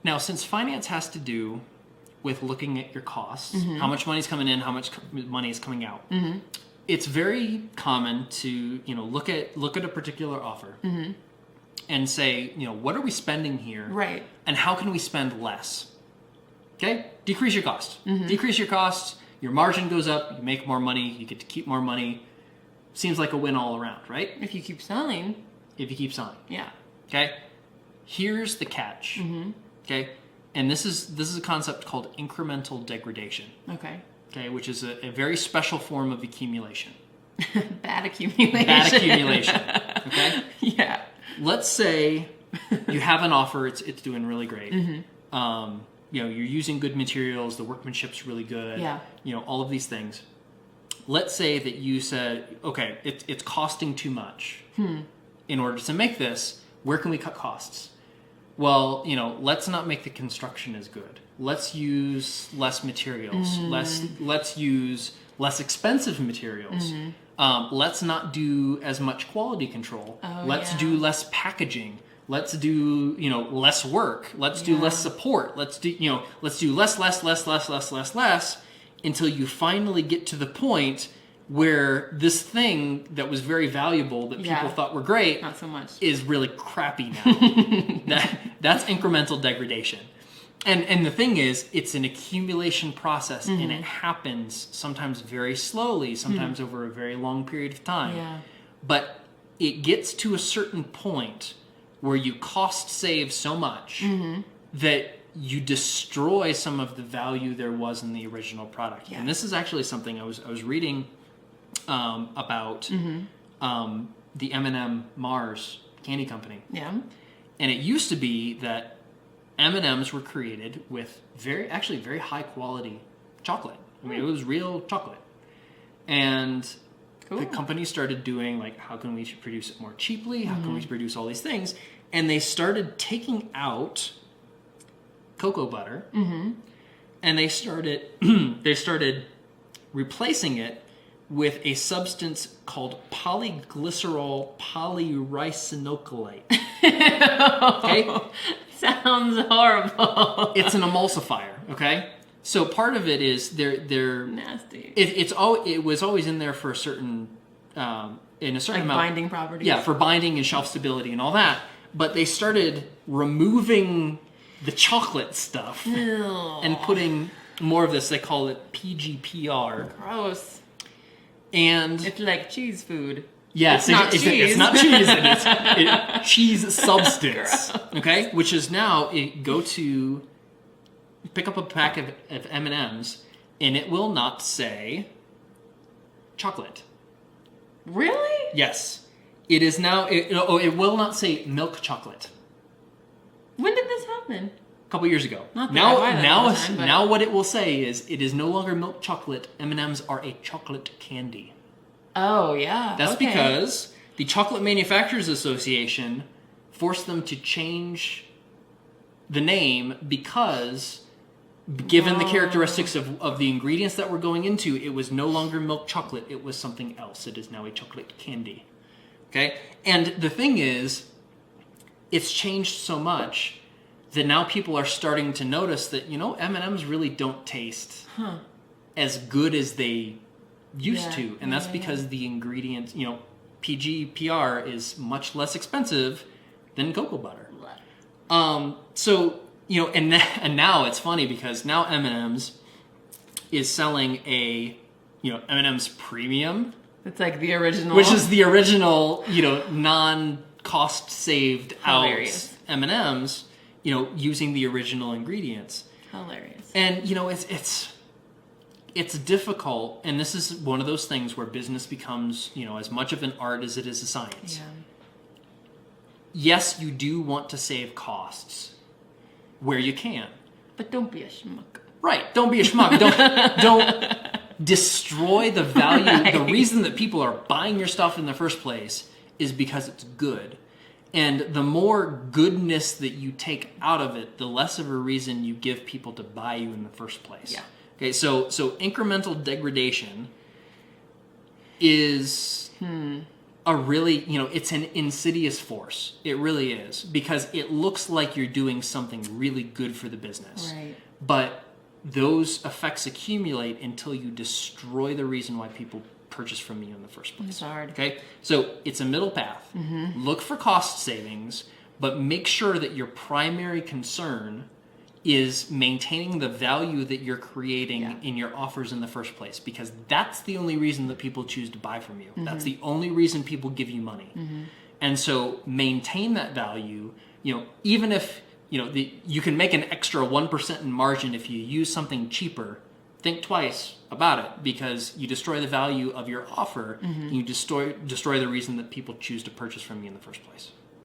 Now, since finance has to do with looking at your costs, how much money's coming in, how much money is coming out, it's very common to look at a particular offer and say, what are we spending here, right? And how can we spend less? Okay, decrease your cost. Decrease your costs. Your margin goes up. You make more money. You get to keep more money. Seems like a win all around, right? If you keep selling. If you keep selling. Yeah. Okay. Here's the catch. Okay. And this is a concept called incremental degradation. Okay, which is a very special form of accumulation. Bad accumulation. Bad accumulation. Okay? Yeah. Let's say you have an offer, it's doing really great. You're using good materials, the workmanship's really good. Yeah. All of these things. Let's say that you said, okay, it's costing too much. In order to make this, where can we cut costs? Well, let's not make the construction as good. Let's use less materials. Let's use less expensive materials. Let's not do as much quality control. Let's do less packaging. Let's do less work. Let's do less support. Let's do less until you finally get to the point where this thing that was very valuable that people thought were great, not so much, is really crappy now. That's incremental degradation. And the thing is, it's an accumulation process, and it happens sometimes very slowly, sometimes over a very long period of time. Yeah. But it gets to a certain point where you cost save so much that you destroy some of the value there was in the original product. Yeah. And this is actually something I was reading about the M&M Mars candy company. Yeah. And it used to be that M&Ms were created with very high quality chocolate. I mean, it was real chocolate. And the company started doing, like, how can we produce it more cheaply? How can we produce all these things? And they started taking out cocoa butter, and they started replacing it with a substance called polyglycerol polyricinocolate. Okay? Sounds horrible. It's an emulsifier, okay? So part of it is they're nasty. It was always in there for a certain in a certain amount, binding properties. Yeah, for binding and shelf stability and all that. But they started removing the chocolate stuff and putting more of this. They call it PGPR. Gross. And it's like cheese food. Yes, it's not cheese. It's cheese substance. Okay, which is now pick up a pack of M&Ms, and it will not say chocolate. Really? Yes, it is now. It will not say milk chocolate. When did this happen? A couple years ago. Now what it will say is it is no longer milk chocolate. M&Ms are a chocolate candy. Oh, yeah. That's because the Chocolate Manufacturers Association forced them to change the name because, given the characteristics of the ingredients that were going into, it was no longer milk chocolate. It was something else. It is now a chocolate candy. Okay? And the thing is, it's changed so much that now people are starting to notice that, M&Ms really don't taste as good as they used to. And that's because the ingredient, PGPR is much less expensive than cocoa butter. And now it's funny because now M&M's is selling a, M&M's Premium. It's like the original. Which is the original, non-cost saved Hilarious. out M&M's, using the original ingredients. Hilarious. And, it's difficult, and this is one of those things where business becomes, as much of an art as it is a science. Yeah. Yes, you do want to save costs where you can. But don't be a schmuck. Right, don't be a schmuck. Don't destroy the value. Right. The reason that people are buying your stuff in the first place is because it's good. And the more goodness that you take out of it, the less of a reason you give people to buy you in the first place. Yeah. Okay, so incremental degradation is a really, it's an insidious force. It really is, because it looks like you're doing something really good for the business. Right. But those effects accumulate until you destroy the reason why people purchase from you in the first place. It's hard. Okay? So it's a middle path. Look for cost savings, but make sure that your primary concern is maintaining the value that you're creating in your offers in the first place, because that's the only reason that people choose to buy from you. That's the only reason people give you money. And so maintain that value, even if you can make an extra 1% in margin if you use something cheaper. Think twice about it, because you destroy the value of your offer and you destroy the reason that people choose to purchase from you in the first place.